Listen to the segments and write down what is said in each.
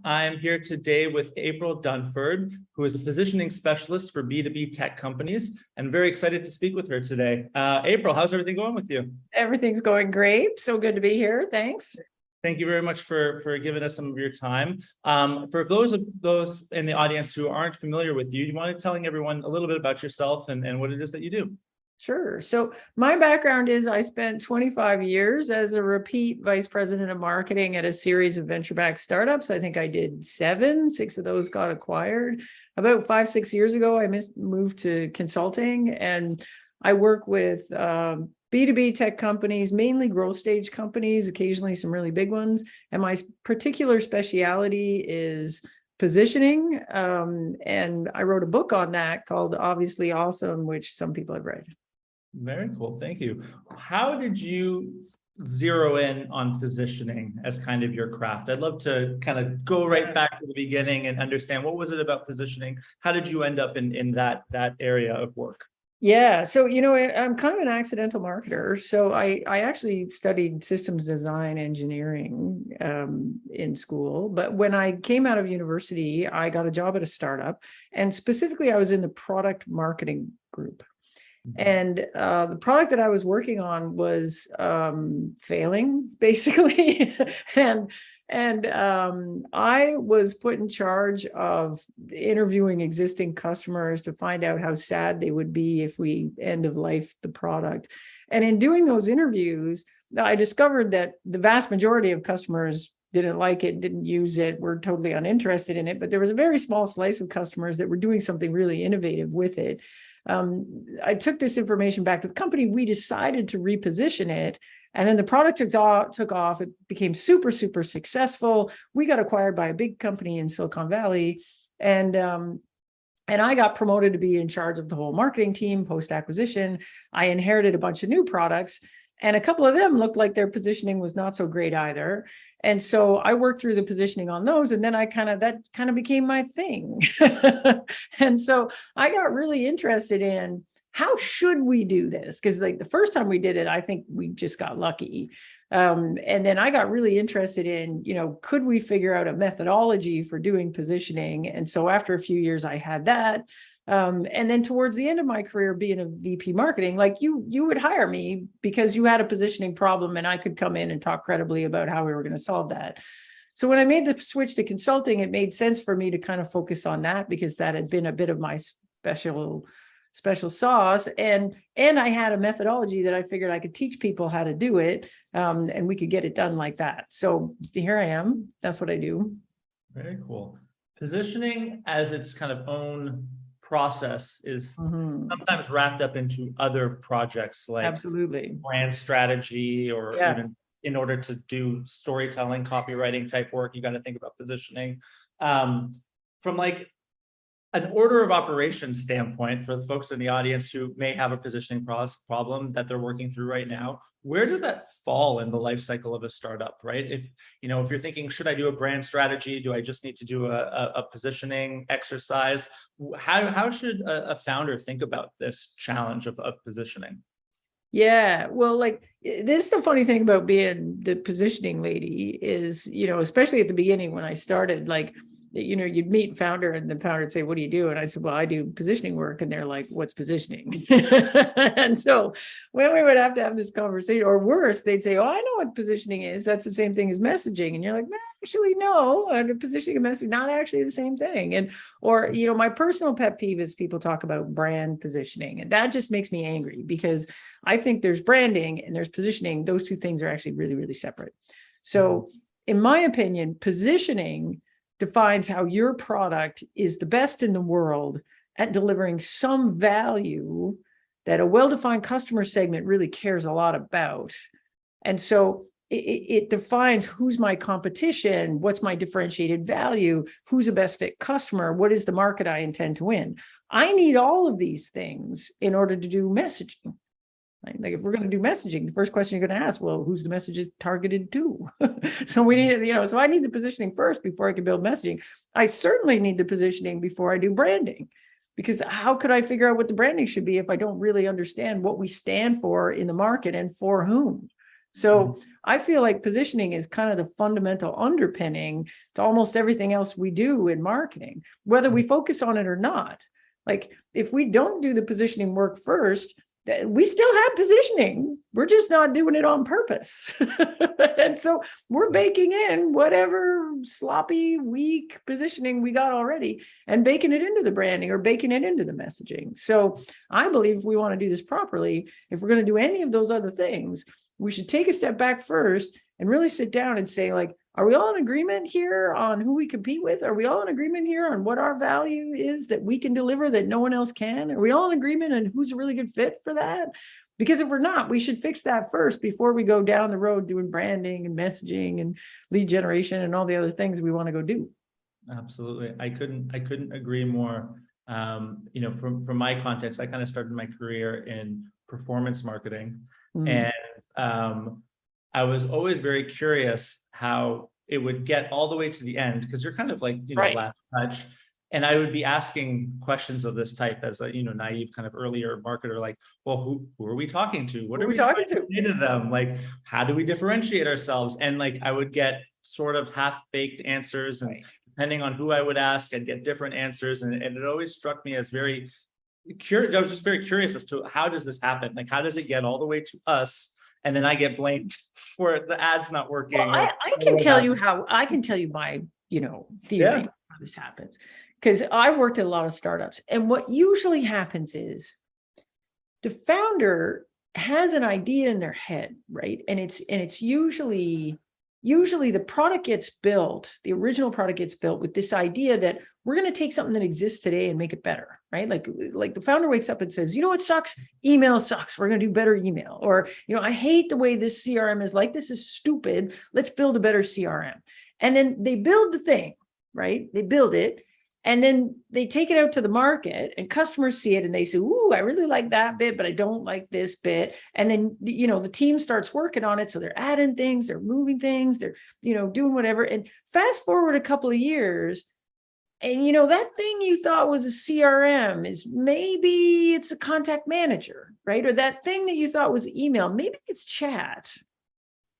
I'm here today with April Dunford, who is a positioning specialist for B2B tech companies, and very excited to speak with her today. April, how's everything going with you? Everything's going great. So good to be here. Thanks. Thank you very much for giving us some of your time. For those in the audience who aren't familiar with you, you want to telling everyone a little bit about yourself and what it is that you do? Sure. So my background is I spent 25 years as a repeat vice president of marketing at a series of venture-backed startups. I think I did 6 of those got acquired. About 5-6 years ago, I moved to consulting, and I work with B2B tech companies, mainly growth stage companies, occasionally some really big ones. And my particular speciality is positioning. And I wrote a book on that called Obviously Awesome, which some people have read. Very cool. Thank you. How did you zero in on positioning as kind of your craft? I'd love to kind of go right back to the beginning and understand what was it about positioning? How did you end up in that area of work? Yeah. So, I'm kind of an accidental marketer. So I actually studied systems design engineering in school. But when I came out of university, I got a job at a startup. And specifically, I was in the product marketing group. And the product that I was working on was failing, basically. and I was put in charge of interviewing existing customers to find out how sad they would be if we end of life the product. And in doing those interviews, I discovered that the vast majority of customers didn't like it, didn't use it, were totally uninterested in it. But there was a very small slice of customers that were doing something really innovative with it. I took this information back to the company. We decided to reposition it. And then the product took off. It became super, super successful. We got acquired by a big company in Silicon Valley. And I got promoted to be in charge of the whole marketing team post-acquisition. I inherited a bunch of new products. And a couple of them looked like their positioning was not so great either. And so I worked through the positioning on those, and then that kind of became my thing. And so I got really interested in how should we do this? Because like the first time we did it, I think we just got lucky. And then I got really interested in, could we figure out a methodology for doing positioning? And so after a few years, I had that. And then towards the end of my career, being a VP marketing, like you would hire me because you had a positioning problem and I could come in and talk credibly about how we were going to solve that. So when I made the switch to consulting, it made sense for me to kind of focus on that because that had been a bit of my special sauce. And I had a methodology that I figured I could teach people how to do it. And we could get it done like that. So here I am. That's what I do. Very cool. Positioning as its kind of own process is sometimes wrapped up into other projects like absolutely brand strategy or even in order to do storytelling, copywriting type work, you got to think about positioning. From like an order of operations standpoint, for the folks in the audience who may have a positioning problem that they're working through right now, where does that fall in the life cycle of a startup, right? If you're thinking, should I do a brand strategy? Do I just need to do a positioning exercise? How should a founder think about this challenge of positioning? Yeah, well, like this is the funny thing about being the positioning lady is, especially at the beginning when I started, like, you'd meet founder and the founder would say, what do you do? And I said, well, I do positioning work. And they're like, what's positioning? And so when we would have to have this conversation, or worse, they'd say, oh, I know what positioning is. That's the same thing as messaging. And you're like, actually, no, positioning and messaging, not actually the same thing. And, or, my personal pet peeve is people talk about brand positioning. And that just makes me angry because I think there's branding and there's positioning. Those two things are actually really, really separate. So in my opinion, positioning defines how your product is the best in the world at delivering some value that a well-defined customer segment really cares a lot about. And so it defines who's my competition, what's my differentiated value, who's the best fit customer, what is the market I intend to win. I need all of these things in order to do messaging. Like if we're going to do messaging, the first question you're going to ask, well, who's the message targeted to? So we need, so I need the positioning first before I can build messaging. I certainly need the positioning before I do branding, because how could I figure out what the branding should be if I don't really understand what we stand for in the market and for whom? So I feel like positioning is kind of the fundamental underpinning to almost everything else we do in marketing, whether we focus on it or not. Like if we don't do the positioning work first, we still have positioning. We're just not doing it on purpose. And so we're baking in whatever sloppy, weak positioning we got already and baking it into the branding or baking it into the messaging. So I believe if we want to do this properly, if we're going to do any of those other things, we should take a step back first and really sit down and say, like, are we all in agreement here on who we compete with? Are we all in agreement here on what our value is that we can deliver that no one else can? Are we all in agreement on who's a really good fit for that? Because if we're not, we should fix that first before we go down the road doing branding and messaging and lead generation and all the other things we want to go do. Absolutely. I couldn't agree more. You know, from my context, I kind of started my career in performance marketing. And I was always very curious how it would get all the way to the end, because you're kind of like, you know, Right. last touch. And I would be asking questions of this type as a, you know, naive kind of earlier marketer, like, well, who are we talking to? What are we talking to say to them? Like, how do we differentiate ourselves? And like, I would get sort of half-baked answers, and depending on who I would ask, I'd get different answers. And it always struck me as very curious. I was just very curious as to how does this happen? Like, how does it get all the way to us? And then I get blamed for the ads not working. Well, I can tell you how, I can tell you my, you know, theory of how this happens. Because I worked at a lot of startups. And what usually happens is the founder has an idea in their head, right? And it's usually the product gets built, the original product gets built with this idea that we're going to take something that exists today and make it better, right? Like the founder wakes up and says, you know what sucks? Email sucks. We're going to do better email. Or, you know, I hate the way this CRM is, like, this is stupid. Let's build a better CRM. And then they build the thing, right? They build it. And then they take it out to the market and customers see it and they say, ooh, I really like that bit, but I don't like this bit. And then, you know, the team starts working on it. So they're adding things, they're moving things, they're, you know, doing whatever. And fast forward a couple of years, and, you know, that thing you thought was a CRM is maybe it's a contact manager, right? Or that thing that you thought was email, maybe it's chat.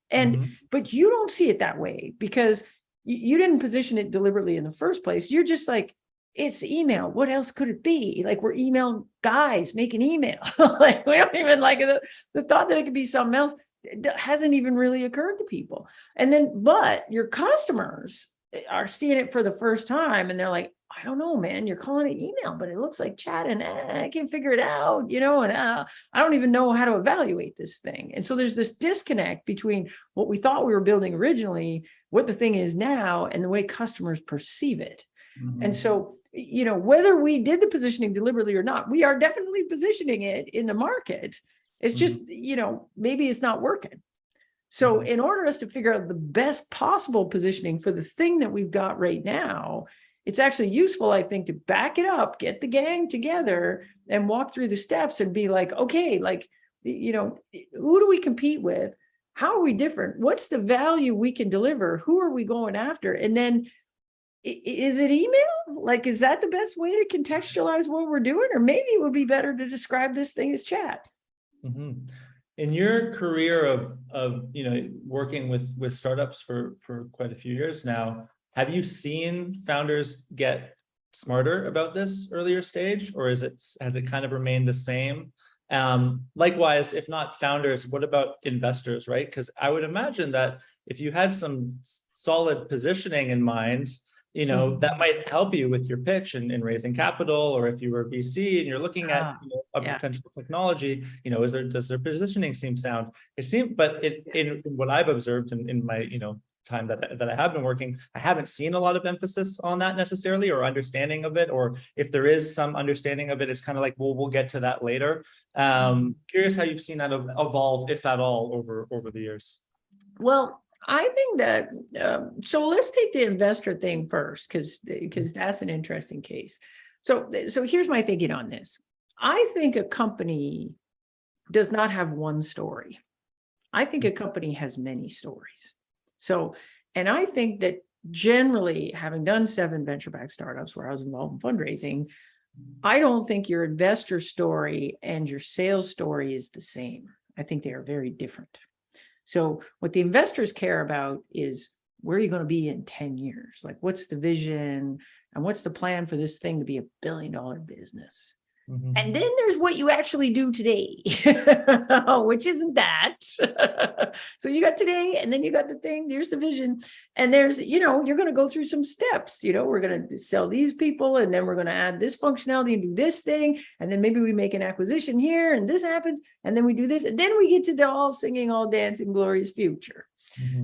And, but you don't see it that way because you didn't position it deliberately in the first place. You're just like, it's email. What else could it be? Like, we're email guys making email. Like, we don't even like the thought that it could be something else hasn't even really occurred to people. And then, but your customers are seeing it for the first time and they're like, I don't know, man, you're calling it email, but it looks like chat and I can't figure it out, you know, and I don't even know how to evaluate this thing. And so there's this disconnect between what we thought we were building originally, what the thing is now, and the way customers perceive it. And so, you know, whether we did the positioning deliberately or not, we are definitely positioning it in the market. It's just, you know, maybe it's not working. So in order for us to figure out the best possible positioning for the thing that we've got right now, it's actually useful, I think, to back it up, get the gang together and walk through the steps and be like, okay, like, you know, who do we compete with? How are we different? What's the value we can deliver? Who are we going after? And then is it email? Like, is that the best way to contextualize what we're doing? Or maybe it would be better to describe this thing as chat. In your career of you know, working with startups for quite a few years now, have you seen founders get smarter about this earlier stage, or has it kind of remained the same? Likewise, if not founders, what about investors, right? Because I would imagine that if you had some solid positioning in mind, you know, that might help you with your pitch and raising capital, or if you were VC and you're looking at, you know, a potential technology, you know, does their positioning seem sound? It seems, but in what I've observed in my, you know, time that I have been working, I haven't seen a lot of emphasis on that necessarily, or understanding of it, or if there is some understanding of it, it's kind of like, well, we'll get to that later. Curious how you've seen that evolve, if at all, over the years. Well, I think that, so let's take the investor thing first, because that's an interesting case. So here's my thinking on this. I think a company does not have one story. I think a company has many stories. So, and I think that generally, having done 7 venture-backed startups where I was involved in fundraising, I don't think your investor story and your sales story is the same. I think they are very different. So what the investors care about is, where are you going to be in 10 years? Like, what's the vision and what's the plan for this thing to be $1 billion business? And then there's what you actually do today, which isn't that. So you got today, and then you got the thing, there's the vision. And there's, you're going to go through some steps, we're going to sell these people, and then we're going to add this functionality and do this thing. And then maybe we make an acquisition here and this happens. And then we do this. And then we get to the all singing, all dancing, glorious future.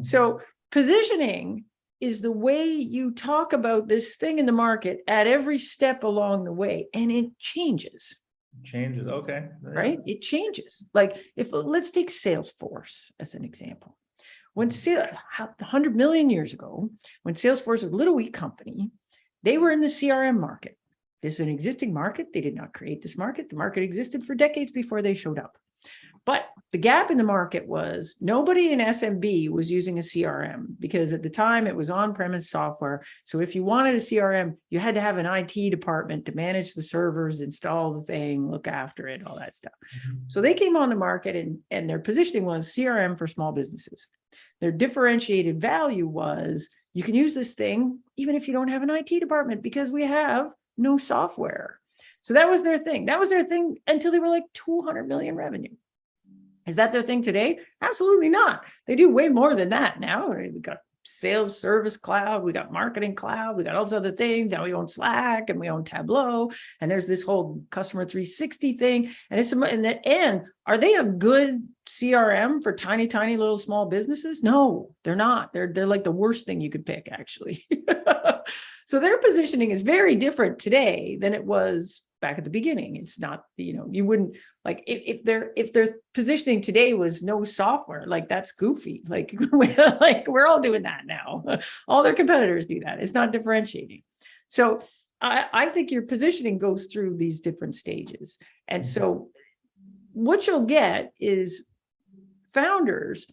So positioning is the way you talk about this thing in the market at every step along the way. And it changes. Okay. Right? It changes. Like, let's take Salesforce as an example. When 100 million years ago, when Salesforce was a little wee company, they were in the CRM market. This is an existing market. They did not create this market. The market existed for decades before they showed up. But the gap in the market was nobody in SMB was using a CRM, because at the time it was on-premise software. So if you wanted a CRM, you had to have an IT department to manage the servers, install the thing, look after it, all that stuff. So they came on the market, and their positioning was CRM for small businesses. Their differentiated value was, you can use this thing even if you don't have an IT department, because we have no software. So that was their thing. That was their thing until they were like 200 million revenue. Is that their thing today? Absolutely not. They do way more than that now. We've got sales service cloud, we got marketing cloud, we got all these other things. Now we own Slack and we own Tableau, and there's this whole customer 360 thing. And it's in the end, are they a good CRM for tiny little small businesses? No, they're not. They're like the worst thing you could pick, actually. So their positioning is very different today than it was back at the beginning. It's not, you wouldn't, like, if their positioning today was no software, like, that's goofy. Like, we're all doing that now. All their competitors do that. It's not differentiating. So I think your positioning goes through these different stages. And so what you'll get is founders,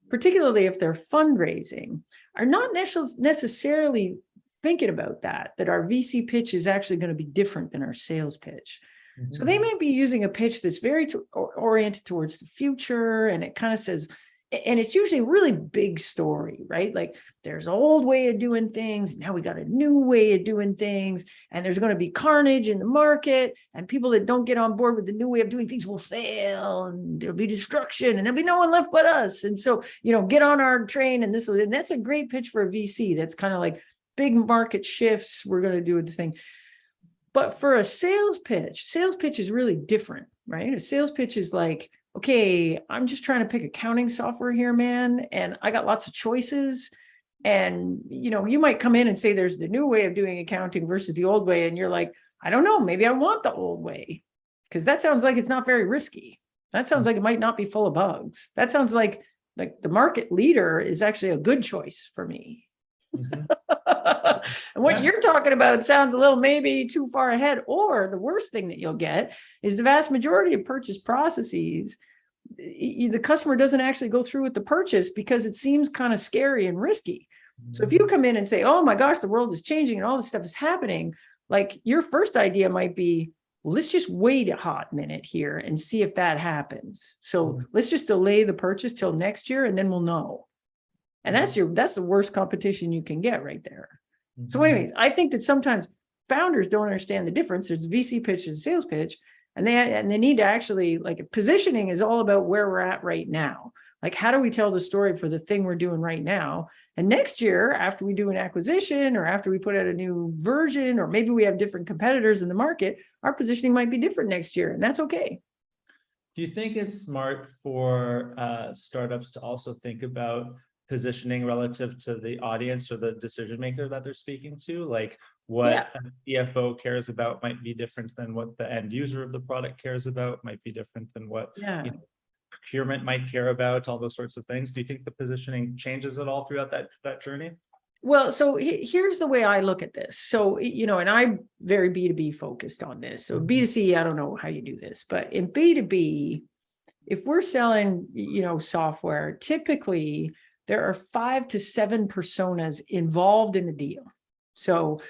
particularly if they're fundraising, are not necessarily thinking about that our VC pitch is actually going to be different than our sales pitch. So they may be using a pitch that's very oriented towards the future, and it kind of says, and it's usually a really big story, right? Like, there's an old way of doing things, now we got a new way of doing things, and there's going to be carnage in the market, and people that don't get on board with the new way of doing things will fail, and there'll be destruction, and there'll be no one left but us. And so, get on our train, and that's a great pitch for a VC. That's kind of like, big market shifts, we're going to do the thing. But for a sales pitch is really different, right? A sales pitch is like, okay, I'm just trying to pick accounting software here, man, and I got lots of choices. And, you might come in and say there's the new way of doing accounting versus the old way. And you're like, I don't know, maybe I want the old way, because that sounds like it's not very risky. That sounds like it might not be full of bugs. That sounds like the market leader is actually a good choice for me. And what you're talking about sounds a little maybe too far ahead. Or the worst thing that you'll get is the vast majority of purchase processes, the customer doesn't actually go through with the purchase because it seems kind of scary and risky. So if you come in and say, oh my gosh, the world is changing and all this stuff is happening, like, your first idea might be, well, let's just wait a hot minute here and see if that happens. So let's just delay the purchase till next year, and then we'll know. And that's the worst competition you can get right there. So anyways, I think that sometimes founders don't understand the difference. There's a VC pitch and a sales pitch, and they need to actually, like, positioning is all about where we're at right now. Like, how do we tell the story for the thing we're doing right now? And next year, after we do an acquisition, or after we put out a new version, or maybe we have different competitors in the market, our positioning might be different next year, and that's okay. Do you think it's smart for startups to also think about positioning relative to the audience or the decision maker that they're speaking to? Like, what a CFO cares about might be different than what the end user of the product cares about, might be different than what procurement might care about, all those sorts of things. Do you think the positioning changes at all throughout that journey? Well, so here's the way I look at this. So, and I'm very B2B focused on this. So B2C, I don't know how you do this, but in B2B, if we're selling, software, typically there are 5 to 7 personas involved in a deal. So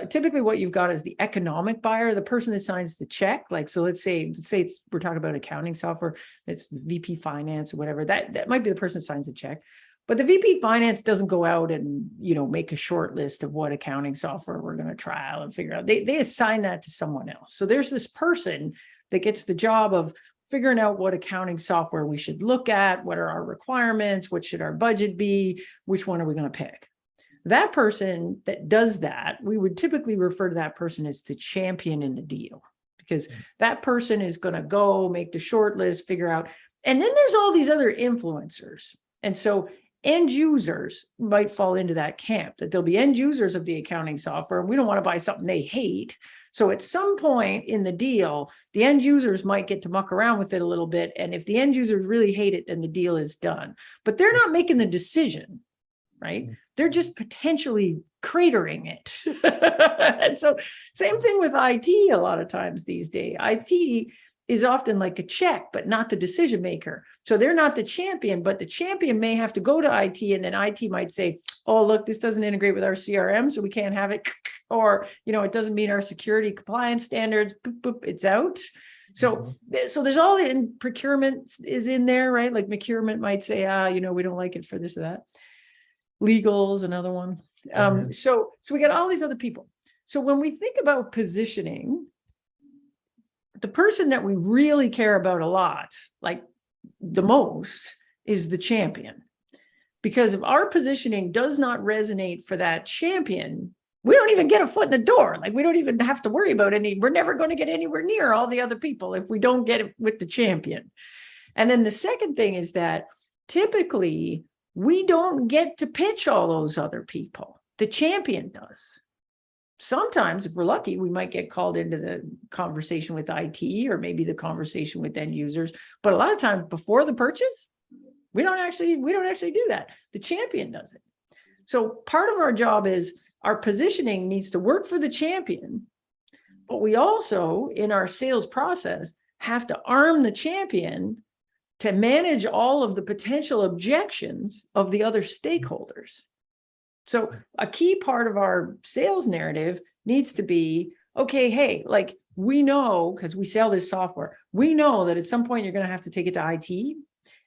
typically what you've got is the economic buyer, the person that signs the check. Like, so let's say we're talking about accounting software, it's VP finance or whatever, that might be the person that signs the check. But the VP finance doesn't go out and, make a short list of what accounting software we're going to trial and figure out. They assign that to someone else. So there's this person that gets the job of figuring out what accounting software we should look at, what are our requirements, what should our budget be, which one are we going to pick? That person that does that, we would typically refer to that person as the champion in the deal, because that person is going to go make the short list, figure out, and then there's all these other influencers. And so end users might fall into that camp, that there'll be end users of the accounting software, and we don't want to buy something they hate. So at some point in the deal, the end users might get to muck around with it a little bit. And if the end users really hate it, then the deal is done. But they're not making the decision, right? They're just potentially cratering it. And so same thing with IT a lot of times these days. IT is often like a check, but not the decision maker. So they're not the champion, but the champion may have to go to IT, and then IT might say, oh, look, this doesn't integrate with our CRM, so we can't have it. Or, it doesn't meet our security compliance standards, boop, boop, it's out. So there's all in procurement is in there, right? Like procurement might say, we don't like it for this or that. Legal is another one. So we got all these other people. So when we think about positioning, the person that we really care about a lot, like the most, is the champion. Because if our positioning does not resonate for that champion, we don't even get a foot in the door. Like, we don't even have to worry about we're never going to get anywhere near all the other people if we don't get it with the champion. And then the second thing is that typically we don't get to pitch all those other people. The champion does. Sometimes, if we're lucky, we might get called into the conversation with IT or maybe the conversation with end users. But a lot of times before the purchase, we don't actually do that. The champion does it. So part of our job is our positioning needs to work for the champion, but we also, in our sales process, have to arm the champion to manage all of the potential objections of the other stakeholders. So a key part of our sales narrative needs to be, okay, hey, like, we know, because we sell this software, we know that at some point you're going to have to take it to IT.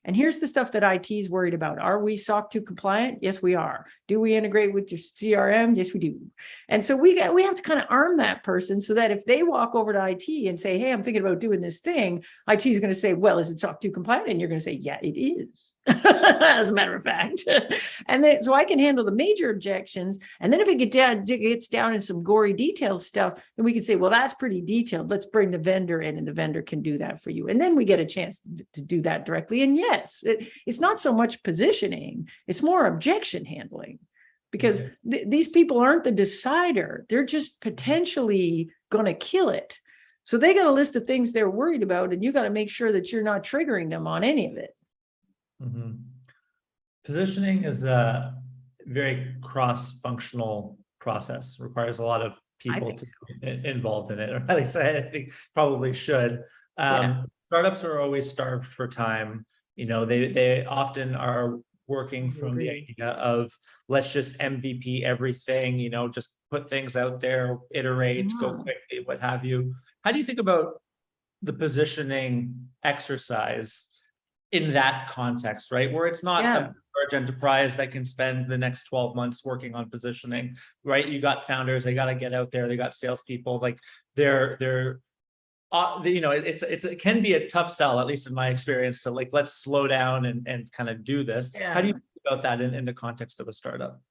And here's the stuff that IT is worried about. Are we SOC 2 compliant? Yes, we are. Do we integrate with your CRM? Yes, we do. And so we have to kind of arm that person so that if they walk over to IT and say, hey, I'm thinking about doing this thing, IT is going to say, well, is it SOC 2 compliant? And you're going to say, yeah, it is, as a matter of fact. And then, so I can handle the major objections. And then if it gets down in some gory detailed stuff, then we can say, well, that's pretty detailed. Let's bring the vendor in, and the vendor can do that for you. And then we get a chance to do that directly. And yes, it's not so much positioning, it's more objection handling, because these people aren't the decider. They're just potentially going to kill it. So they got a list of things they're worried about, and you got to make sure that you're not triggering them on any of it. Mm-hmm. Positioning is a very cross-functional process, requires a lot of people to be involved in it, or at least I think probably should. Startups are always starved for time. They often are working from the idea of, let's just MVP everything, just put things out there, iterate, go quickly, what have you. How do you think about the positioning exercise in that context, right? Where it's not a large enterprise that can spend the next 12 months working on positioning, right? You got founders, they got to get out there, they got salespeople, like it can be a tough sell, at least in my experience, to like, let's slow down and kind of do this. How do you think about that in the context of a startup?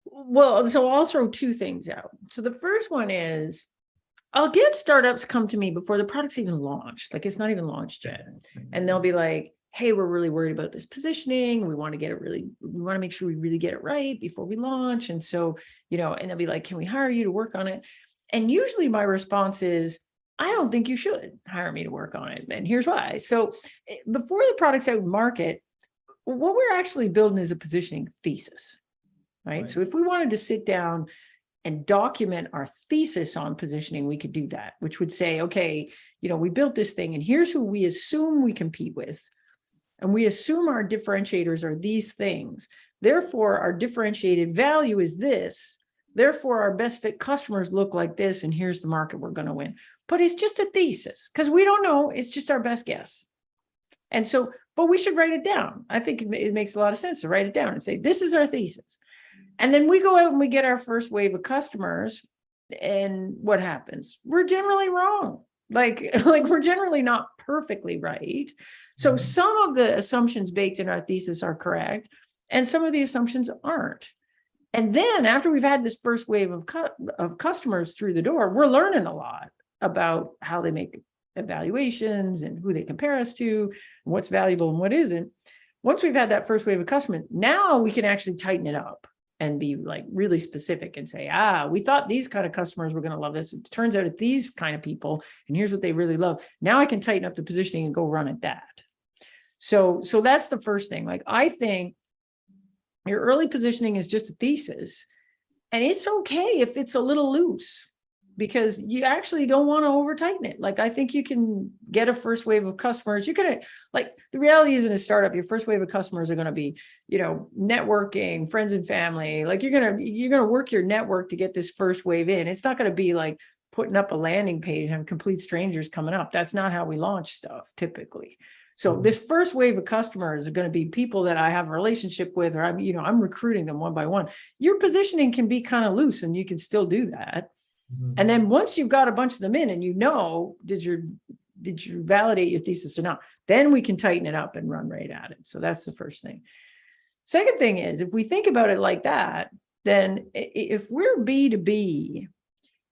Well, so I'll throw two things out. So the first one is, I'll get startups come to me before the product's even launched, like it's not even launched yet. And they'll be like, hey, we're really worried about this positioning. We want to make sure we really get it right before we launch. And so, and they'll be like, can we hire you to work on it? And usually my response is, I don't think you should hire me to work on it. And here's why. So before the product's out in market, what we're actually building is a positioning thesis, right? So if we wanted to sit down and document our thesis on positioning, we could do that, which would say, okay, we built this thing and here's who we assume we compete with. And we assume our differentiators are these things. Therefore, our differentiated value is this. therefore our best fit customers look like this, and here's the market we're going to win. But it's just a thesis because we don't know. It's just our best guess. And so, but we should write it down. I think it makes a lot of sense to write it down and say, this is our thesis. And then we go out and we get our first wave of customers. And what happens? We're generally wrong. Like we're generally not perfectly right. So some of the assumptions baked in our thesis are correct, and some of the assumptions aren't. And then after we've had this first wave of customers through the door, we're learning a lot about how they make evaluations and who they compare us to, and what's valuable and what isn't. Once we've had that first wave of customers, now we can actually tighten it up and be like really specific and say, we thought these kind of customers were going to love this. It turns out it's these kind of people, and here's what they really love. Now I can tighten up the positioning and go run at that. So that's the first thing. Like, I think your early positioning is just a thesis, and it's okay if it's a little loose, because you actually don't want to over tighten it. Like, I think you can get a first wave of customers. You're going to, like, the reality is in a startup, your first wave of customers are going to be, networking, friends and family. Like, you're going to work your network to get this first wave in. It's not going to be like putting up a landing page and complete strangers coming up. That's not how we launch stuff typically. So this first wave of customers is going to be people that I have a relationship with, or I'm recruiting them one by one. Your positioning can be kind of loose, and you can still do that. And then once you've got a bunch of them in, and did you validate your thesis or not, then we can tighten it up and run right at it. So that's the first thing. Second thing is, if we think about it like that, then if we're B2B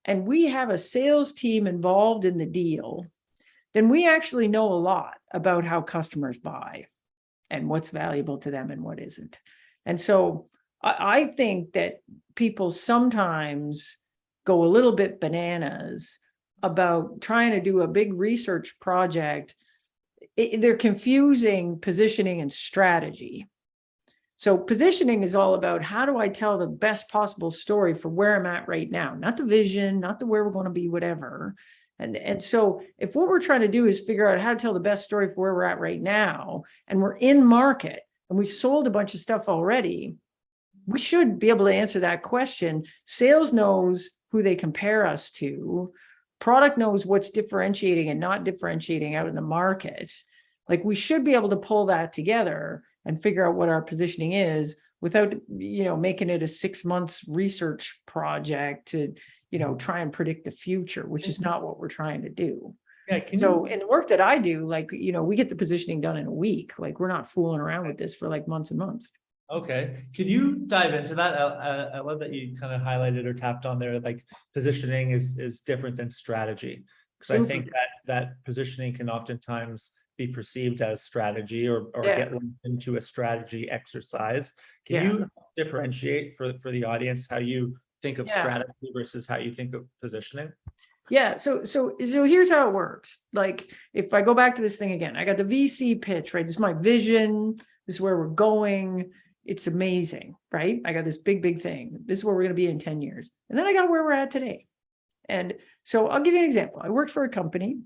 and we have a sales team involved in the deal, then we actually know a lot about how customers buy and what's valuable to them and what isn't. And so I think that people sometimes go a little bit bananas about trying to do a big research project. They're confusing positioning and strategy. So positioning is all about, how do I tell the best possible story for where I'm at right now, not the vision, not the where we're going to be, whatever. And so if what we're trying to do is figure out how to tell the best story for where we're at right now, and we're in market and we've sold a bunch of stuff already, we should be able to answer that question. Sales knows who they compare us to. Product knows what's differentiating and not differentiating out in the market. Like, we should be able to pull that together and figure out what our positioning is without, making it a 6 months research project to, try and predict the future, which is not what we're trying to do. Yeah, so in the work that I do, like, we get the positioning done in a week. Like, we're not fooling around with this for like months and months. Okay. Could you dive into that? I love that you kind of highlighted or tapped on there, like, positioning is different than strategy. Because I think that positioning can oftentimes be perceived as strategy or get into a strategy exercise. Can you differentiate for the audience how you think of strategy versus how you think of positioning? Yeah. So here's how it works. Like, if I go back to this thing again, I got the VC pitch, right? This is my vision. This is where we're going. It's amazing, right? I got this big thing. This is where we're going to be in 10 years. And then I got where we're at today. And so I'll give you an example. I worked for a company,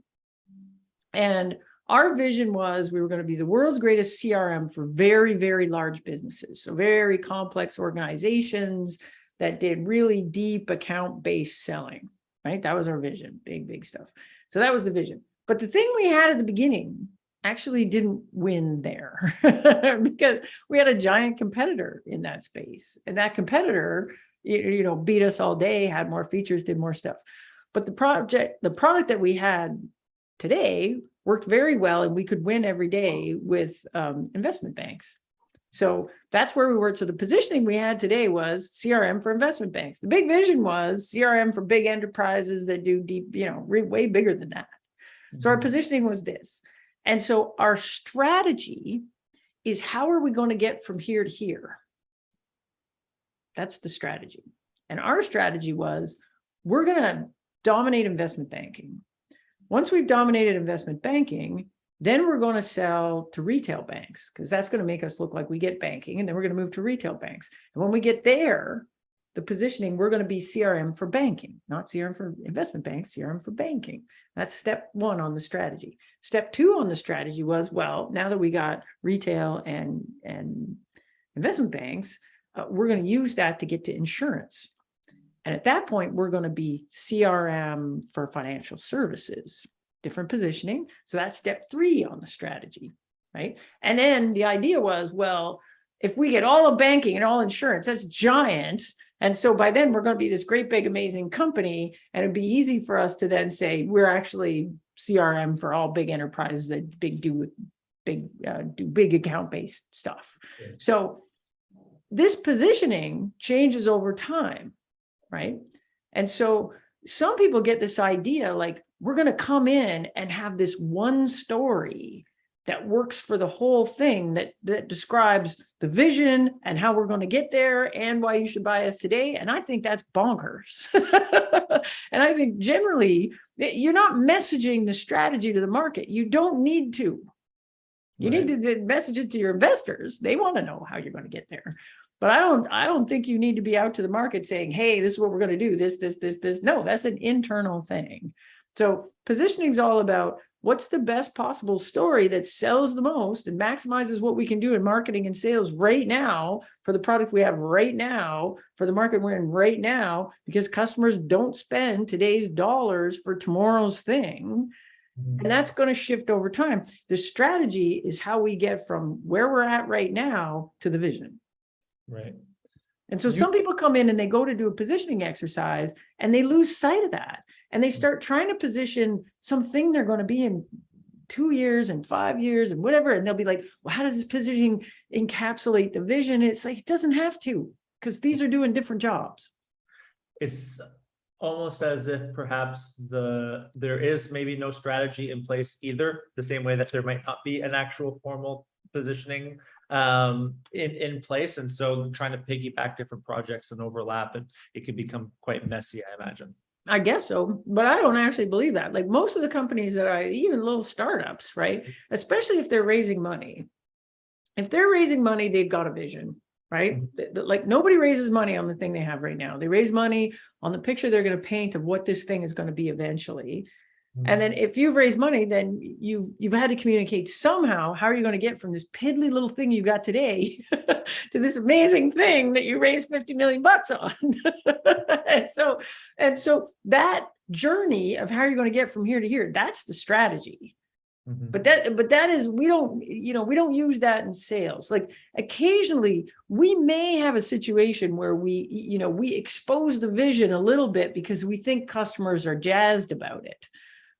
and our vision was we were going to be the world's greatest CRM for very, very large businesses. So very complex organizations that did really deep account-based selling, right? That was our vision, big stuff. So that was the vision. But the thing we had at the beginning actually didn't win there because we had a giant competitor in that space. And that competitor, beat us all day, had more features, did more stuff. But the product that we had today worked very well, and we could win every day with investment banks. So that's where we were. So the positioning we had today was CRM for investment banks. The big vision was CRM for big enterprises that do deep, way bigger than that. So our positioning was this. And so our strategy is, how are we going to get from here to here? That's the strategy. And our strategy was, we're going to dominate investment banking. Once we've dominated investment banking, then we're going to sell to retail banks, because that's going to make us look like we get banking. And then we're going to move to retail banks. And when we get there, the positioning, we're going to be CRM for banking, not CRM for investment banks, CRM for banking. That's step one on the strategy. Step two on the strategy was, well, now that we got retail and investment banks, we're going to use that to get to insurance. And at that point, we're going to be CRM for financial services, different positioning. So that's step 3 on the strategy, right? And then the idea was, well, if we get all of banking and all insurance, that's giant. And so by then we're going to be this great, big, amazing company. And it'd be easy for us to then say, we're actually CRM for all big enterprises that do big account-based stuff. Yeah. So this positioning changes over time, right? And so some people get this idea like, we're going to come in and have this one story that works for the whole thing, that describes the vision and how we're going to get there and why you should buy us today. And I think that's bonkers. And I think generally you're not messaging the strategy to the market. You don't need to. You need to message it to your investors. They want to know how you're going to get there. But I don't think you need to be out to the market saying, hey, this is what we're going to do, this. No, that's an internal thing. So positioning is all about what's the best possible story that sells the most and maximizes what we can do in marketing and sales right now for the product we have right now, for the market we're in right now, because customers don't spend today's dollars for tomorrow's thing. And that's going to shift over time. The strategy is how we get from where we're at right now to the vision. Right. And so some people come in and they go to do a positioning exercise and they lose sight of that. And they start trying to position something they're going to be in 2 years and 5 years and whatever. And they'll be like, well, how does this positioning encapsulate the vision? It's like, it doesn't have to, because these are doing different jobs. It's almost as if perhaps there is maybe no strategy in place either, the same way that there might not be an actual formal positioning in place. And so trying to piggyback different projects and overlap, and it can become quite messy, I imagine. I guess so, but I don't actually believe that. Like most of the companies that even little startups, right? Especially if they're raising money. If they're raising money, they've got a vision, right? Like nobody raises money on the thing they have right now. They raise money on the picture they're going to paint of what this thing is going to be eventually. And then if you've raised money, then you've had to communicate somehow, how are you going to get from this piddly little thing you got today to this amazing thing that you raised 50 million bucks on. and so that journey of how you're going to get from here to here, that's the strategy. But that is, we don't use that in sales. Like occasionally we may have a situation where we expose the vision a little bit because we think customers are jazzed about it.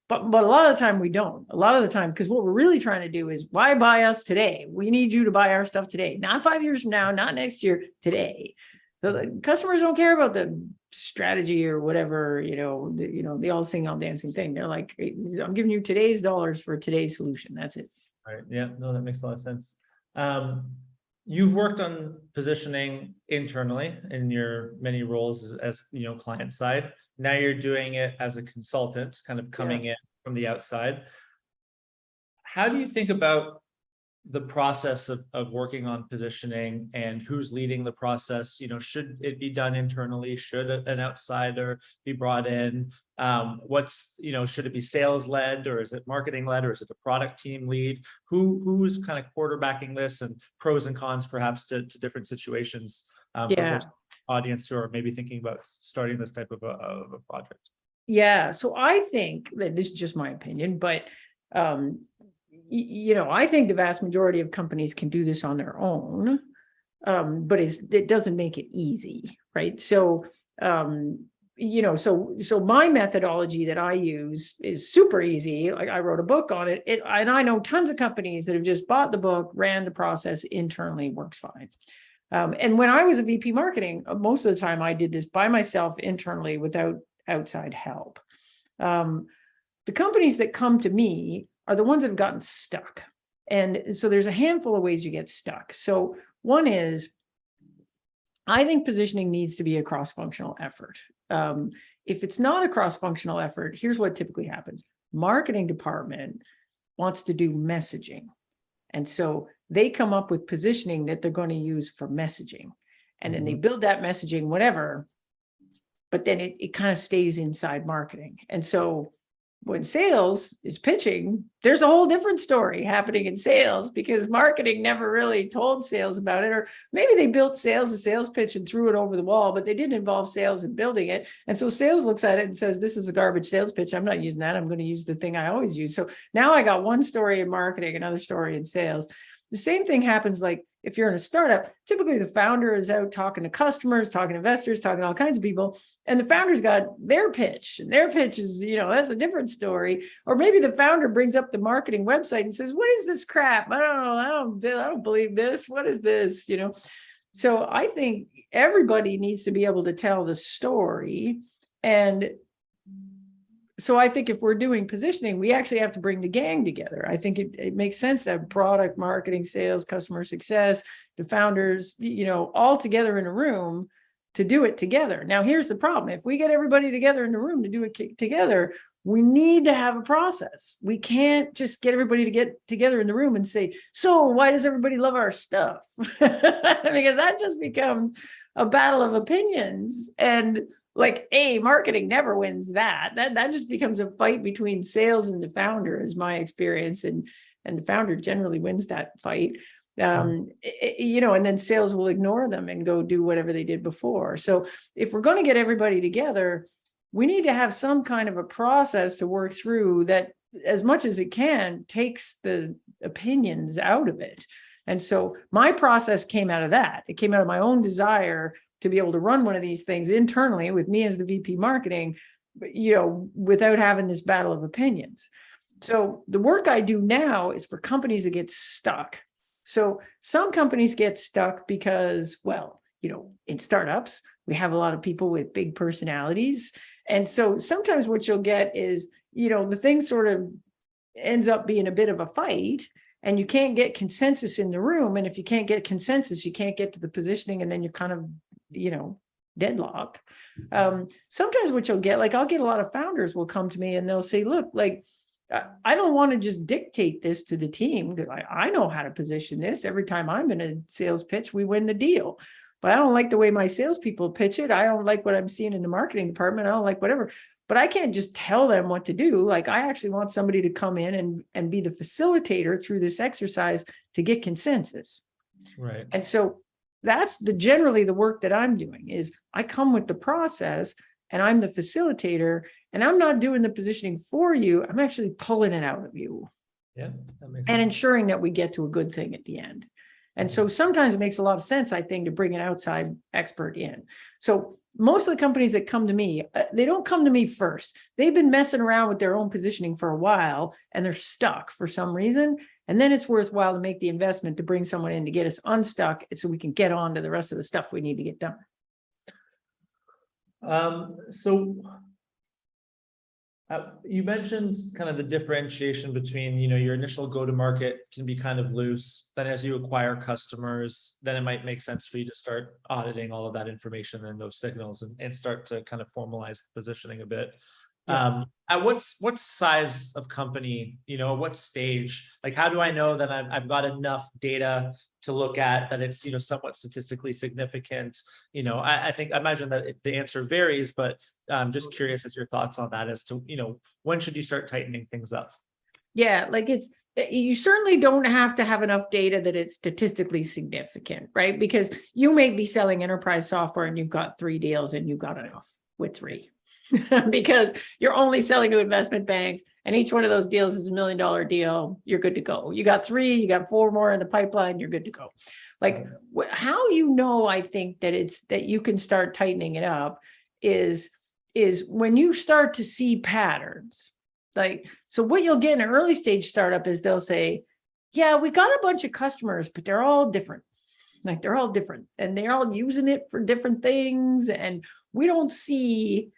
But a lot of the time we don't. A lot of the time, because what we're really trying to do is, why buy us today? We need you to buy our stuff today, not 5 years from now, not next year, today. So the customers don't care about the strategy or whatever, they all sing all dancing thing. They're like, I'm giving you today's dollars for today's solution. That's it. All right. Yeah, no, that makes a lot of sense. You've worked on positioning internally in your many roles as client side. Now you're doing it as a consultant, kind of coming in from the outside. How do you think about the process of working on positioning and who's leading the process? Should it be done internally? Should an outsider be brought in? Should it be sales led, or is it marketing led, or is it a product team lead? Who's kind of quarterbacking this, and pros and cons perhaps to different situations for audience who are maybe thinking about starting this type of a project? Yeah, so I think that this is just my opinion, but I think the vast majority of companies can do this on their own, but it doesn't make it easy, right? So, so my methodology that I use is super easy. Like I wrote a book on it, and I know tons of companies that have just bought the book, ran the process internally, works fine. And when I was a VP marketing, most of the time I did this by myself internally without outside help. The companies that come to me are the ones that have gotten stuck. And so there's a handful of ways you get stuck. So one is, I think positioning needs to be a cross-functional effort. If it's not a cross-functional effort, here's what typically happens. Marketing department wants to do messaging. And so they come up with positioning that they're going to use for messaging. And then they build that messaging, whatever, but then it kind of stays inside marketing. And so when sales is pitching, there's a whole different story happening in sales because marketing never really told sales about it. Or maybe they built a sales pitch and threw it over the wall, but they didn't involve sales in building it. And so sales looks at it and says, this is a garbage sales pitch. I'm not using that. I'm going to use the thing I always use. So now I got one story in marketing, another story in sales. The same thing happens like if you're in a startup, typically the founder is out talking to customers, talking to investors, talking to all kinds of people, and the founder's got their pitch. And their pitch is, that's a different story. Or maybe the founder brings up the marketing website and says, what is this crap? I don't know. I don't believe this. What is this? So I think everybody needs to be able to tell the story. And so I think if we're doing positioning, we actually have to bring the gang together. I think it makes sense to have product, marketing, sales, customer success, the founders, all together in a room to do it together. Now, here's the problem. If we get everybody together in the room to do it together, we need to have a process. We can't just get everybody to get together in the room and say, so why does everybody love our stuff? Because that just becomes a battle of opinions. And marketing never wins that. That just becomes a fight between sales and the founder, is my experience. And the founder generally wins that fight. And then sales will ignore them and go do whatever they did before. So if we're going to get everybody together, we need to have some kind of a process to work through that, as much as it can, takes the opinions out of it. And so my process came out of that. It came out of my own desire to be able to run one of these things internally with me as the VP marketing, without having this battle of opinions. So the work I do now is for companies that get stuck. So some companies get stuck because, in startups, we have a lot of people with big personalities. And so sometimes what you'll get is, the thing sort of ends up being a bit of a fight. And you can't get consensus in the room. And if you can't get consensus, you can't get to the positioning, and then you're kind of, deadlock. Sometimes what you'll get, I'll get a lot of founders will come to me and they'll say, look, I don't want to just dictate this to the team. I know how to position this. Every time I'm in a sales pitch, we win the deal. But I don't like the way my salespeople pitch it. I don't like what I'm seeing in the marketing department. I don't like whatever. But I can't just tell them what to do. I actually want somebody to come in and be the facilitator through this exercise to get consensus. Right. And so that's generally the work that I'm doing is I come with the process and I'm the facilitator, and I'm not doing the positioning for you. I'm actually pulling it out of you. Yeah, that makes and sense. ensuring that we get to a good thing at the end. And so sometimes it makes a lot of sense, I think, to bring an outside expert in. So most of the companies that come to me, they don't come to me first. They've been messing around with their own positioning for a while and they're stuck for some reason. And then it's worthwhile to make the investment to bring someone in to get us unstuck so we can get on to the rest of the stuff we need to get done. You mentioned kind of the differentiation between, your initial go-to-market can be kind of loose. Then as you acquire customers, then it might make sense for you to start auditing all of that information and those signals and start to kind of formalize the positioning a bit. Yeah. At what size of company, what stage, how do I know that I've got enough data to look at that it's, somewhat statistically significant? I imagine that the answer varies, but I'm just curious as your thoughts on that as to, when should you start tightening things up? Yeah, you certainly don't have to have enough data that it's statistically significant, right? Because you may be selling enterprise software and you've got 3 deals and you've got enough with 3. Because you're only selling to investment banks and each one of those deals is $1 million deal, you're good to go. You got 3, you got 4 more in the pipeline, you're good to go. How I think that you can start tightening it up is when you start to see patterns. So what you'll get in an early stage startup is they'll say, yeah, we got a bunch of customers, but they're all different. They're all different and they're all using it for different things. And we don't see,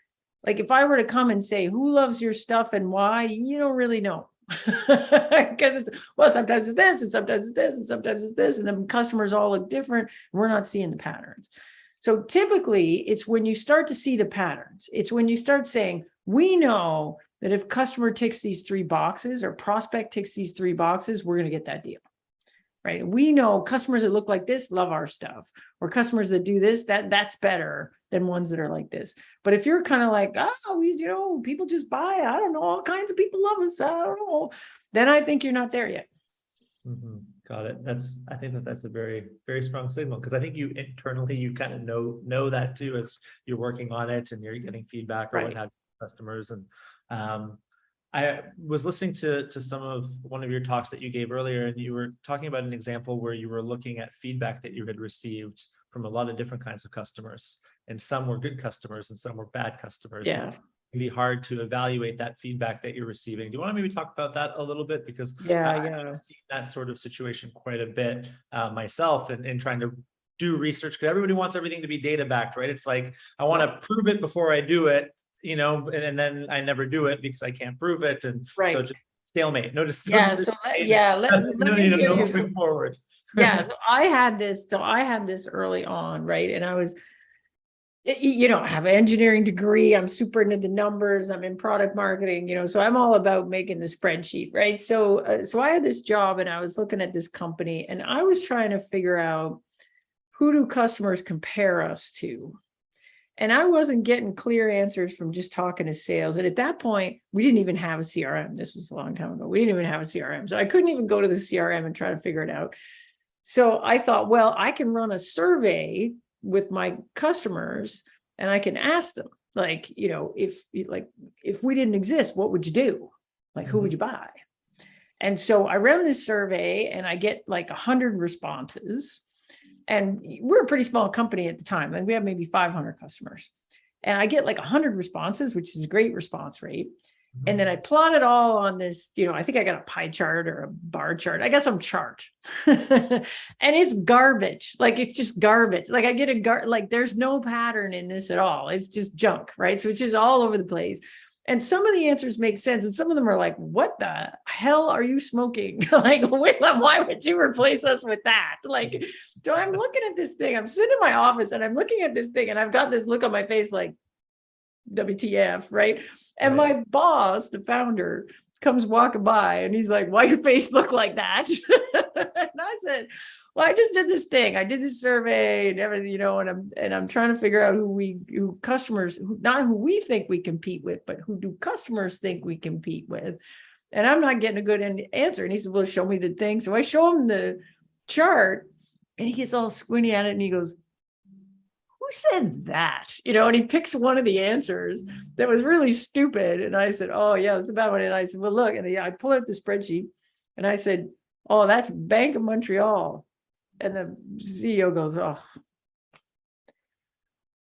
if I were to come and say, who loves your stuff and why, you don't really know. Because sometimes it's this and sometimes it's this and sometimes it's this. And the customers all look different. We're not seeing the patterns. So typically it's when you start to see the patterns, it's when you start saying, we know that if customer ticks these 3 boxes or prospect ticks these 3 boxes, we're going to get that deal. right? We know customers that look like this love our stuff, or customers that do this, that's better than ones that are like this. But if you're kind of like, oh, people just buy, I don't know, all kinds of people love us, I don't know, then I think you're not there yet. Got it. I think that's a very, very strong signal, because I think you internally, you kind of know that too, as you're working on it and you're getting feedback or what have you, customers. And I was listening to one of your talks that you gave earlier, and you were talking about an example where you were looking at feedback that you had received from a lot of different kinds of customers, and some were good customers and some were bad customers. Yeah. It'd be hard to evaluate that feedback that you're receiving. Do you want to maybe talk about that a little bit? Because I've seen that sort of situation quite a bit myself, and in trying to do research, because everybody wants everything to be data backed, right? It's like, I want to prove it before I do it, and then I never do it because I can't prove it. And so just stalemate. Notice. Let me give you moving forward. So I had this early on, right? And I was, I have an engineering degree. I'm super into the numbers. I'm in product marketing, so I'm all about making the spreadsheet, right? So I had this job and I was looking at this company and I was trying to figure out, who do customers compare us to? And I wasn't getting clear answers from just talking to sales. And at that point, we didn't even have a CRM. This was a long time ago. We didn't even have a CRM. So I couldn't even go to the CRM and try to figure it out. So I thought, well, I can run a survey with my customers and I can ask them, like, if we didn't exist, what would you do? Like, who would you buy? And so I ran this survey and I get like 100 responses. And we're a pretty small company at the time, and we have maybe 500 customers. And I get like 100 responses, which is a great response rate. And then I plot it all on this, I think I got a pie chart or a bar chart. I got some chart and it's garbage. Like, it's just garbage. Like, I get like, there's no pattern in this at all. It's just junk, right? So it's just all over the place. And some of the answers make sense. And some of them are like, what the hell are you smoking? Like, why would you replace us with that? Like, so I'm looking at this thing. I'm sitting in my office and I'm looking at this thing and I've got this look on my face like, WTF, right? And my boss, the founder, comes walking by and he's like, why your face look like that? And I said, well, I just did this thing. I did this survey and everything, and I'm trying to figure out not who we think we compete with, but who do customers think we compete with? And I'm not getting a good answer. And he said, well, show me the thing. So I show him the chart and he gets all squinty at it and he goes, who said that? And he picks one of the answers that was really stupid. And I said, oh yeah, that's a bad one. And I said, well, look, and I pull out the spreadsheet and I said, oh, that's Bank of Montreal. And the CEO goes, oh,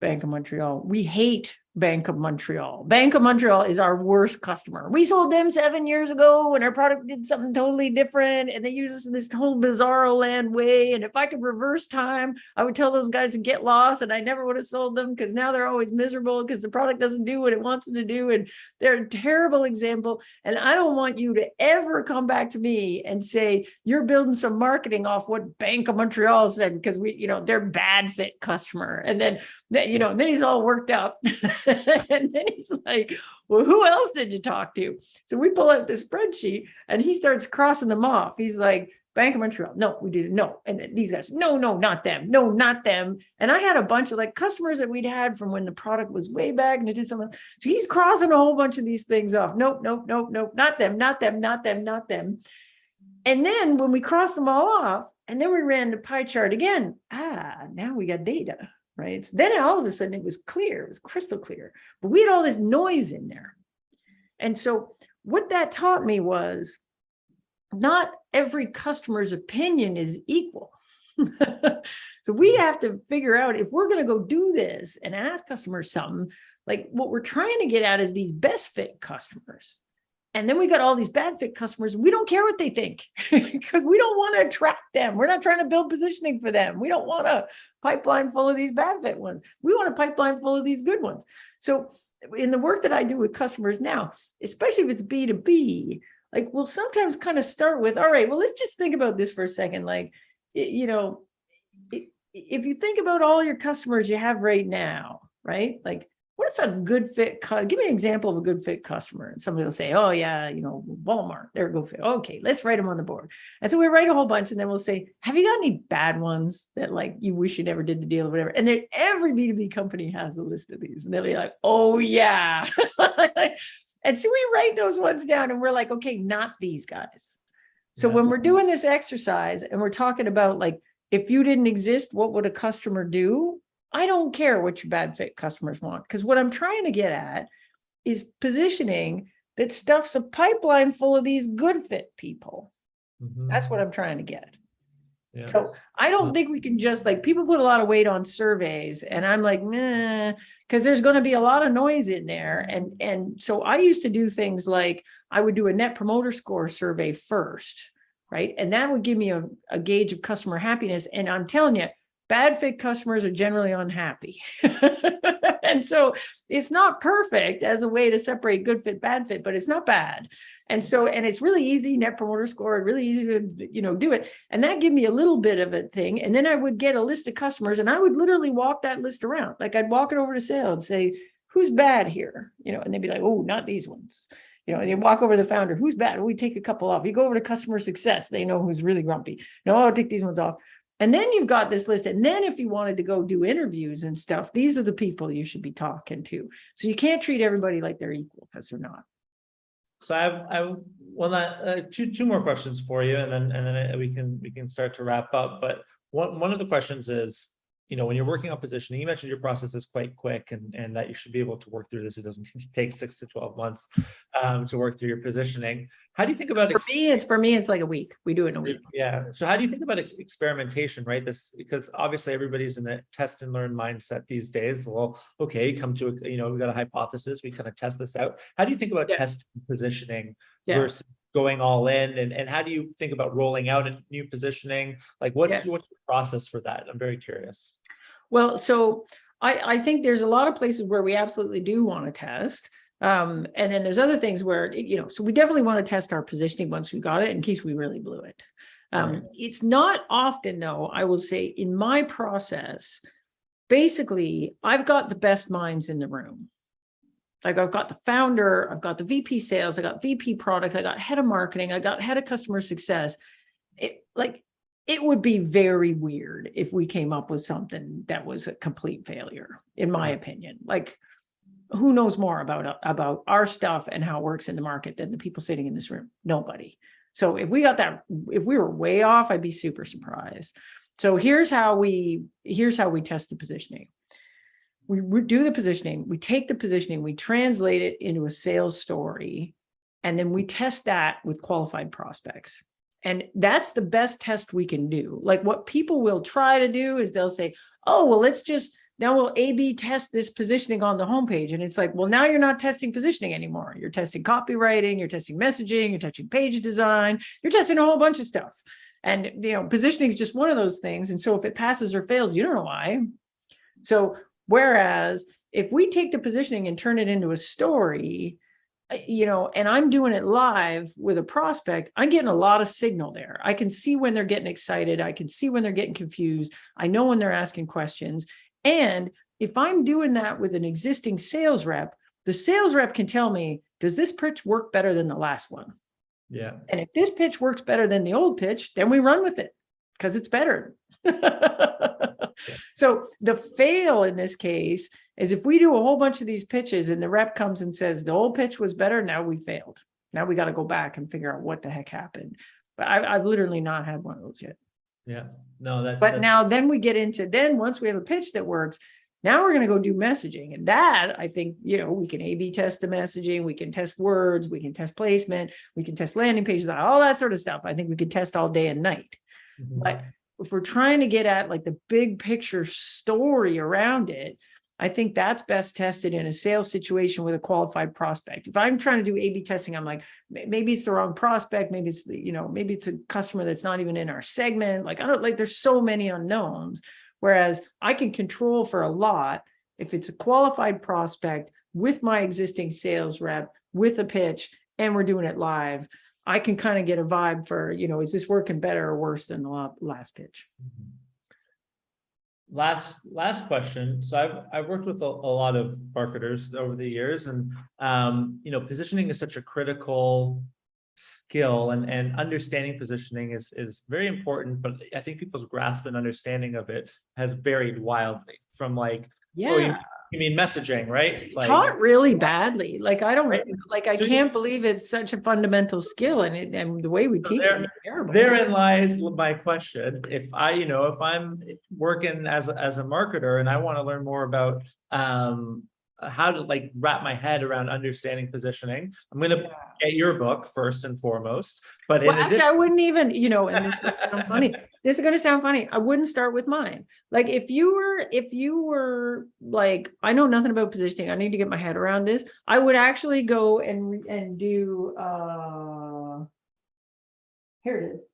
Bank of Montreal. We hate Bank of Montreal. Bank of Montreal is our worst customer. We sold them 7 years ago when our product did something totally different. And they use us in this whole bizarro land way. And if I could reverse time, I would tell those guys to get lost and I never would have sold them, because now they're always miserable because the product doesn't do what it wants them to do. And they're a terrible example. And I don't want you to ever come back to me and say, you're building some marketing off what Bank of Montreal said, because they're bad fit customer. And then he's all worked up. And then he's like, well, who else did you talk to? So we pull out the spreadsheet and he starts crossing them off. He's like, Bank of Montreal. No, we didn't. No. And then these guys, no, not them. No, not them. And I had a bunch of like customers that we'd had from when the product was way back and it did something. So he's crossing a whole bunch of these things off. Nope. Not them. And then when we crossed them all off, and then we ran the pie chart again, now we got data. Right. So then all of a sudden it was clear, it was crystal clear, but we had all this noise in there. And so what that taught me was not every customer's opinion is equal. So we have to figure out, if we're going to go do this and ask customers something, like what we're trying to get at is these best fit customers. And then we got all these bad fit customers. We don't care what they think because we don't want to attract them. We're not trying to build positioning for them. We don't want a pipeline full of these bad fit ones. We want a pipeline full of these good ones. So in the work that I do with customers now, especially if it's B2B, like we'll sometimes kind of start with, all right, well, let's just think about this for a second. Like, if you think about all your customers you have right now, right? Like, what's a good fit? Give me an example of a good fit customer. And somebody will say, oh yeah, Walmart, they're a good fit. Okay, let's write them on the board. And so we write a whole bunch, and then we'll say, have you got any bad ones that like you wish you never did the deal or whatever? And then every B2B company has a list of these, and they'll be like, oh yeah. And so we write those ones down, and we're like, okay, not these guys. So when we're doing this exercise and we're talking about like, if you didn't exist, what would a customer do? I don't care what your bad fit customers want, because what I'm trying to get at is positioning that stuffs a pipeline full of these good fit people. That's what I'm trying to get. Yeah. So I don't think we can just like, people put a lot of weight on surveys, and I'm like, nah, because there's going to be a lot of noise in there. And so I used to do things like I would do a net promoter score survey first, right? And that would give me a gauge of customer happiness. And I'm telling you, bad fit customers are generally unhappy. And so it's not perfect as a way to separate good fit, bad fit, but it's not bad. And so, and it's really easy, net promoter score, really easy to, do it. And that gave me a little bit of a thing. And then I would get a list of customers, and I would literally walk that list around. Like I'd walk it over to sales and say, who's bad here? And they'd be like, oh, not these ones. And you walk over to the founder, who's bad? We take a couple off. You go over to customer success. They know who's really grumpy. No, I'll take these ones off. And then you've got this list. And then if you wanted to go do interviews and stuff, these are the people you should be talking to. So you can't treat everybody like they're equal, because they're not. So two more questions for you, and then we can start to wrap up. But one of the questions is, when you're working on positioning, you mentioned your process is quite quick, and that you should be able to work through this. It doesn't take 6 to 12 months to work through your positioning. How do you think about for me, it's like a week. We do it in a week. Yeah. So how do you think about experimentation, right? Because obviously everybody's in a test and learn mindset these days. Well, okay, come to we've got a hypothesis, we kind of test this out. How do you think about testing positioning versus going all in, and how do you think about rolling out a new positioning? Like what's your process for that? I'm very curious. Well, so I think there's a lot of places where we absolutely do want to test. And then there's other things where, so we definitely want to test our positioning once we got it, in case we really blew it. It's not often, though, I will say, in my process, basically, I've got the best minds in the room. Like I've got the founder, I've got the VP sales, I got VP product, I got head of marketing, I got head of customer success. It would be very weird if we came up with something that was a complete failure, in my opinion. Like, who knows more about our stuff and how it works in the market than the people sitting in this room? Nobody. So if we were way off, I'd be super surprised. So here's how we test the positioning. We do the positioning, we take the positioning, we translate it into a sales story, and then we test that with qualified prospects. And that's the best test we can do. Like what people will try to do is they'll say, oh, well, now we'll A/B test this positioning on the homepage. And it's like, well, now you're not testing positioning anymore. You're testing copywriting, you're testing messaging, you're testing page design, you're testing a whole bunch of stuff. And, positioning is just one of those things. And so if it passes or fails, you don't know why. So whereas if we take the positioning and turn it into a story, and I'm doing it live with a prospect, I'm getting a lot of signal there. I can see when they're getting excited. I can see when they're getting confused. I know when they're asking questions. And if I'm doing that with an existing sales rep, the sales rep can tell me, does this pitch work better than the last one? Yeah. And if this pitch works better than the old pitch, then we run with it because it's better. So the fail in this case is if we do a whole bunch of these pitches and the rep comes and says the old pitch was better, now we failed. Now we got to go back and figure out what the heck happened. But I've literally not had one of those yet. Yeah, no, now then we get into, once we have a pitch that works, now we're going to go do messaging. And that, I think, we can A/B test the messaging, we can test words, we can test placement, we can test landing pages, all that sort of stuff. I think we could test all day and night. But if we're trying to get at like the big picture story around it, I think that's best tested in a sales situation with a qualified prospect. If I'm trying to do A/B testing, I'm like, maybe it's the wrong prospect. Maybe it's, maybe it's a customer that's not even in our segment. There's so many unknowns. Whereas I can control for a lot if it's a qualified prospect with my existing sales rep with a pitch and we're doing it live. I can kind of get a vibe for, is this working better or worse than the last pitch? Last question. So I've worked with a lot of marketers over the years, and positioning is such a critical skill, and understanding positioning is very important, but I think people's grasp and understanding of it has varied wildly from like, oh, Yeah. you mean messaging, right? It's taught really badly. Like, I don't, right? like, I So can't believe it's such a fundamental skill, and the way we teach it is terrible. therein lies my question. If if I'm working as a marketer and I want to learn more about how to like wrap my head around understanding positioning, I'm going to get your book first and foremost. But Well, actually, I wouldn't even, and this is going to sound funny. This is going to sound funny. I wouldn't start with mine. Like, if you were like, I know nothing about positioning, I need to get my head around this, I would actually go and do here it is.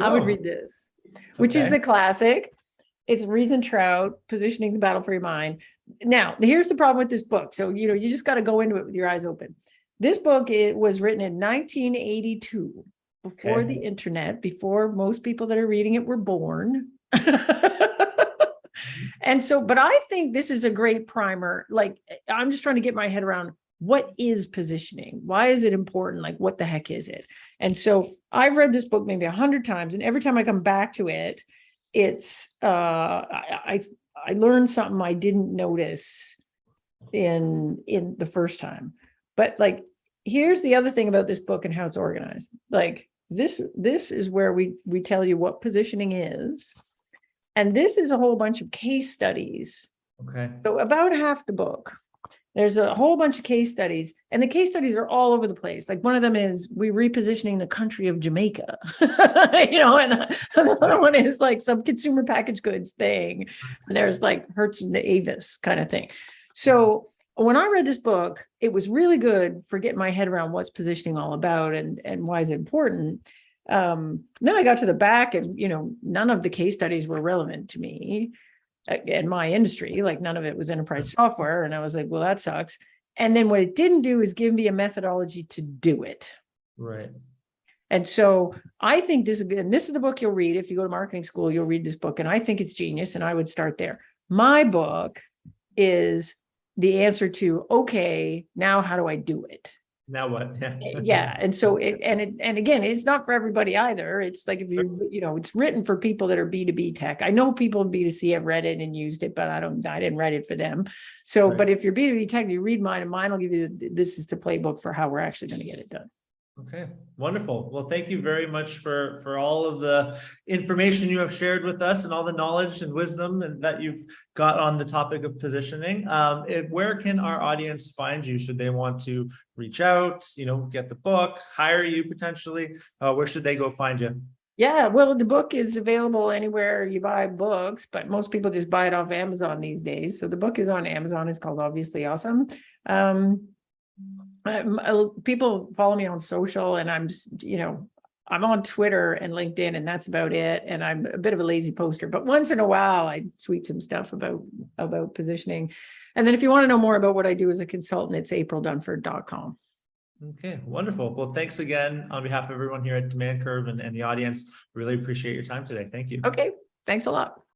I would read this, which is the classic. It's Reason Trout, Positioning the Battle for Your Mind. Now, here's the problem with this book. So, you just got to go into it with your eyes open. This book, it was written in 1982, before the internet, before most people that are reading it were born. And so, but I think this is a great primer. Like, I'm just trying to get my head around, what is positioning? Why is it important? Like, what the heck is it? And so I've read this book maybe 100 times, and every time I come back to it, it's I learned something I didn't notice in the first time. But like, here's the other thing about this book and how it's organized. Like, this is where we tell you what positioning is, and this is a whole bunch of case studies. Okay. So about half the book, there's a whole bunch of case studies, and the case studies are all over the place. Like, one of them is we repositioning the country of Jamaica, and another one is like some consumer packaged goods thing. And there's like Hertz and the Avis kind of thing. So when I read this book, it was really good for getting my head around what's positioning all about and why is it important. Then I got to the back, and none of the case studies were relevant to me in my industry. Like, none of it was enterprise software. And I was like, well, that sucks. And then what it didn't do is give me a methodology to do it. Right. And so I think this is the book you'll read. If you go to marketing school, you'll read this book. And I think it's genius. And I would start there. My book is the answer to, okay, now how do I do it? Now what? Yeah. And so and again, it's not for everybody either. It's like, if it's written for people that are B2B tech. I know people in B2C have read it and used it, but I didn't write it for them. So, right. But if you're B2B tech, you read mine, and mine will give you this is the playbook for how we're actually going to get it done. Okay, wonderful. Well, thank you very much for all of the information you have shared with us and all the knowledge and wisdom that you've got on the topic of positioning. Where can our audience find you? Should they want to reach out, get the book, hire you potentially? Where should they go find you? Yeah, well, the book is available anywhere you buy books, but most people just buy it off Amazon these days. So the book is on Amazon. It's called Obviously Awesome. People follow me on social, and I'm on Twitter and LinkedIn, and that's about it. And I'm a bit of a lazy poster, but once in a while I tweet some stuff about positioning. And then if you want to know more about what I do as a consultant, it's aprildunford.com. Okay, wonderful. Well, thanks again on behalf of everyone here at Demand Curve and the audience. Really appreciate your time today. Thank you. Okay, thanks a lot.